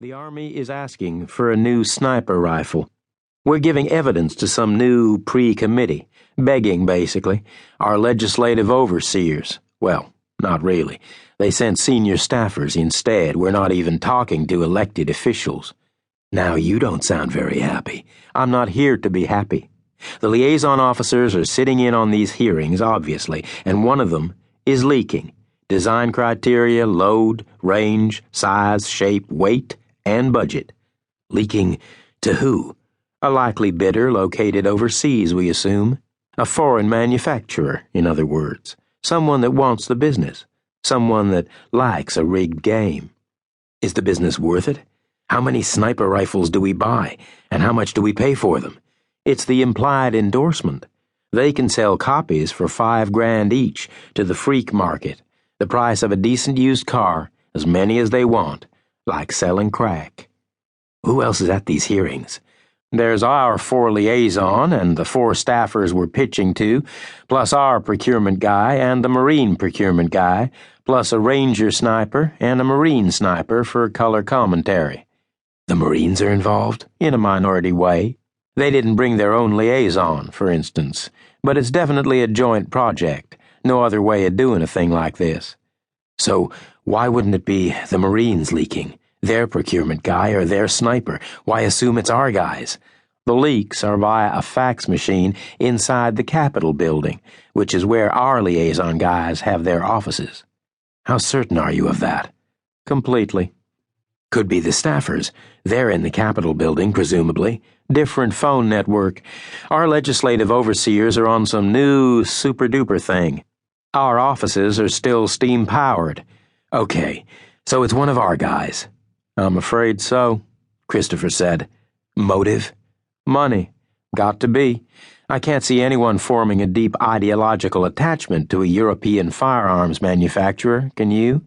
The Army is asking for a new sniper rifle. We're giving evidence to some new pre-committee, begging, basically, our legislative overseers. Well, not really. They sent senior staffers instead. We're not even talking to elected officials. Now, you don't sound very happy. I'm not here to be happy. The liaison officers are sitting in on these hearings, obviously, and one of them is leaking. Design criteria, load, range, size, shape, weight, and budget. Leaking to who? A likely bidder located overseas, we assume. A foreign manufacturer, in other words. Someone that wants the business. Someone that likes a rigged game. Is the business worth it? How many sniper rifles do we buy, and how much do we pay for them? It's the implied endorsement. They can sell copies for $5,000 each to the freak market, the price of a decent used car, as many as they want, like selling crack. Who else is at these hearings? There's our 4 liaison and the 4 staffers we're pitching to, plus our procurement guy and the Marine procurement guy, plus a Ranger sniper and a Marine sniper for color commentary. The Marines are involved, in a minority way. They didn't bring their own liaison, for instance, but it's definitely a joint project. No other way of doing a thing like this. So, why wouldn't it be the Marines leaking? Their procurement guy or their sniper? Why assume it's our guys? The leaks are via a fax machine inside the Capitol building, which is where our liaison guys have their offices. How certain are you of that? Completely. Could be the staffers. They're in the Capitol building, presumably. Different phone network. Our legislative overseers are on some new super-duper thing. Our offices are still steam-powered. Okay, so it's one of our guys. I'm afraid so, Christopher said. Motive? Money. Got to be. I can't see anyone forming a deep ideological attachment to a European firearms manufacturer, can you?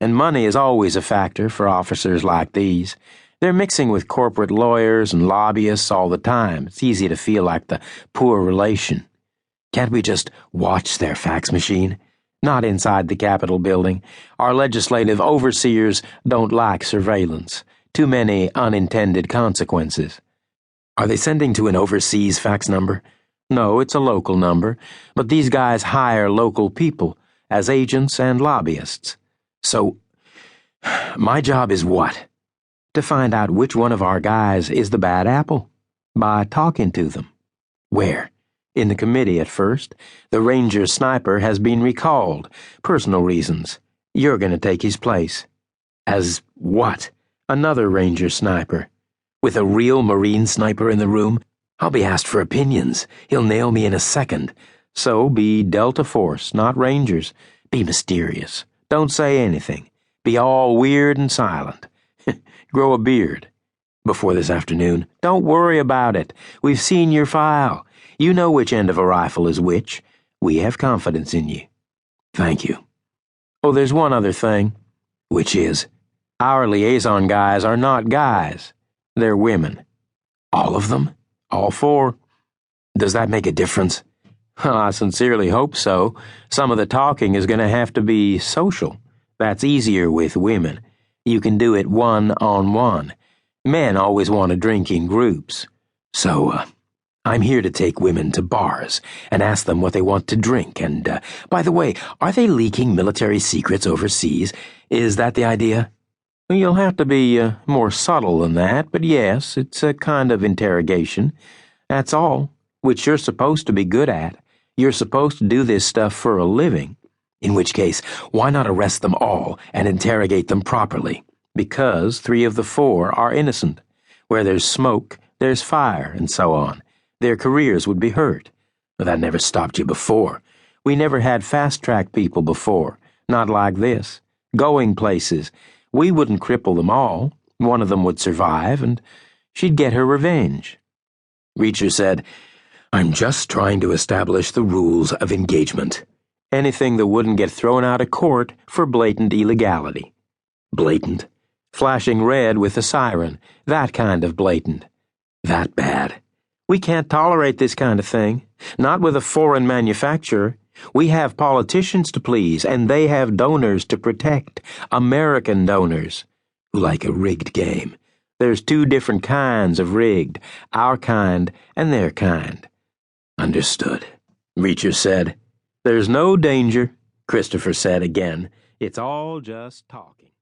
And money is always a factor for officers like these. They're mixing with corporate lawyers and lobbyists all the time. It's easy to feel like the poor relation. Can't we just watch their fax machine? Not inside the Capitol building. Our legislative overseers don't like surveillance. Too many unintended consequences. Are they sending to an overseas fax number? No, it's a local number, but these guys hire local people as agents and lobbyists. So, my job is what? To find out which one of our guys is the bad apple. By talking to them. Where? In the committee at first. The Ranger sniper has been recalled. Personal reasons. You're going to take his place. As what? Another Ranger sniper. With a real Marine sniper in the room, I'll be asked for opinions. He'll nail me in a second. So be Delta Force, not Rangers. Be mysterious. Don't say anything. Be all weird and silent. Grow a beard. Before this afternoon. Don't worry about it. We've seen your file. You know which end of a rifle is which. We have confidence in you. Thank you. Oh, there's one other thing. Which is, our liaison guys are not guys. They're women. All of them? All 4? Does that make a difference? Well, I sincerely hope so. Some of the talking is going to have to be social. That's easier with women. You can do it one-on-one. Men always want to drink in groups. So, I'm here to take women to bars and ask them what they want to drink. And, by the way, are they leaking military secrets overseas? Is that the idea? You'll have to be more subtle than that, but yes, it's a kind of interrogation. That's all, which you're supposed to be good at. You're supposed to do this stuff for a living. In which case, why not arrest them all and interrogate them properly? Because 3 of the 4 are innocent. Where there's smoke, there's fire, and so on. Their careers would be hurt. But that never stopped you before. We never had fast-track people before. Not like this. Going places. We wouldn't cripple them all. One of them would survive, and she'd get her revenge. Reacher said, I'm just trying to establish the rules of engagement. Anything that wouldn't get thrown out of court for blatant illegality. Blatant? Flashing red with a siren. That kind of blatant. That bad. We can't tolerate this kind of thing. Not with a foreign manufacturer. We have politicians to please, and they have donors to protect. American donors. Like a rigged game. There's two different kinds of rigged, our kind and their kind. Understood, Reacher said. There's no danger, Christopher said again. It's all just talking.